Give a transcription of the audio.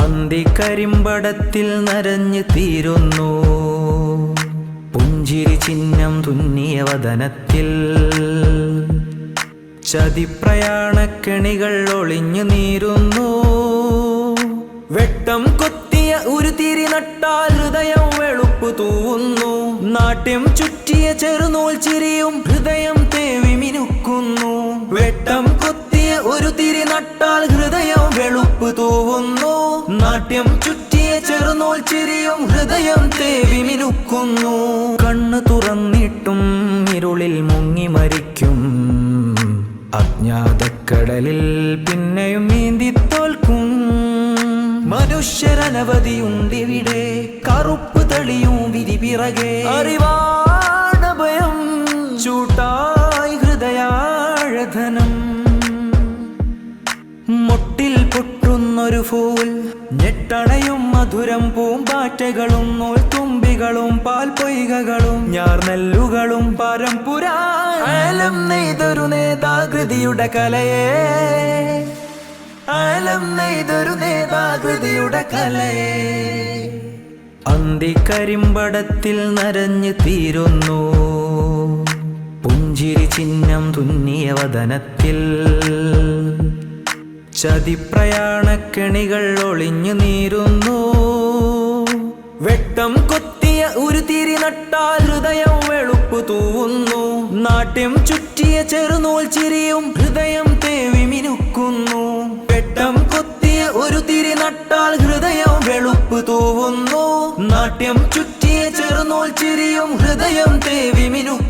അന്തിക്കരിമ്പടത്തിൽ നരഞ്ഞു തീരുന്നു പുഞ്ചിരി ചിഹ്നം തുന്നിയ വദനത്തിൽ. ചതിപ്രയാണക്കെണികൾ ഒളിഞ്ഞു നീരുന്നു. വെട്ടം കൊത്തിയ ഒരു തിരി നട്ടാൽ ഹൃദയം വെളുപ്പു തൂവുന്നു. നാട്യം ചുറ്റിയ ചെറുനൂൽ ചിരിയും ഹൃദയം തേവി മിനുക്കുന്നു. വെട്ടം കൊത്തിയ ഒരു തിരി നട്ടാൽ ഹൃദയം വെളുപ്പു തൂവുന്നു. നാട്യം ചുറ്റിയ ചെറുനൂൽ ചിരിയും ഹൃദയം തേവി മിനുക്കുന്നു. കണ്ണു തുറന്നിട്ടും ഇരുളിൽ മുങ്ങി മരിക്കും. അജ്ഞാതക്കടലിൽ പിന്നെയും നീന്തി തോൽക്കും. മനുഷ്യരനവധിയുണ്ടിവിടെ, കറുപ്പ് തെളിയും വിരിപിറകെ. അറിവാണ് ഭയം, ചൂട്ടായി ഹൃദയാഴധനം. മുട്ടിൽ പൊട്ടുന്നൊരു ഫൂൽ, ഞെട്ടണയും മധുരം പൂമ്പാറ്റകളും നൂൽത്തുമ്പികളും പാൽപ്പൊയ്കകളും ഞാർനെല്ലുകളും പരമ്പുരാലം നെയ്തൊരു നേതാകൃതിയുടെ കലയെ. ആലം നെയ്തൊരു നേതാകൃതിയുടെ കലയെ. അന്തിക്കരിമ്പടത്തിൽ നരഞ്ഞു തീരുന്നു പുഞ്ചിരി ചിഹ്നം തുന്നിയ വദനത്തിൽ. ചതിപ്രയാണക്കെണികൾ ഒളിഞ്ഞു നീരുന്നു. വെട്ടം കൊത്തിയ ഒരു തിരി നട്ടാൽ ഹൃദയം വെളുപ്പു തൂവുന്നു. നാട്യം ചുറ്റിയ ചെറുനൂൽ ചിരിയും ഹൃദയം തേവി മിനുക്കുന്നു. വെട്ടം കൊത്തിയ ഒരു തിരി നട്ടാൽ ഹൃദയം വെളുപ്പു തൂവുന്നു. നാട്യം ചുറ്റിയ ചെറുനൂൽ ചിരിയും ഹൃദയം തേവി മിനുക്കുന്നു.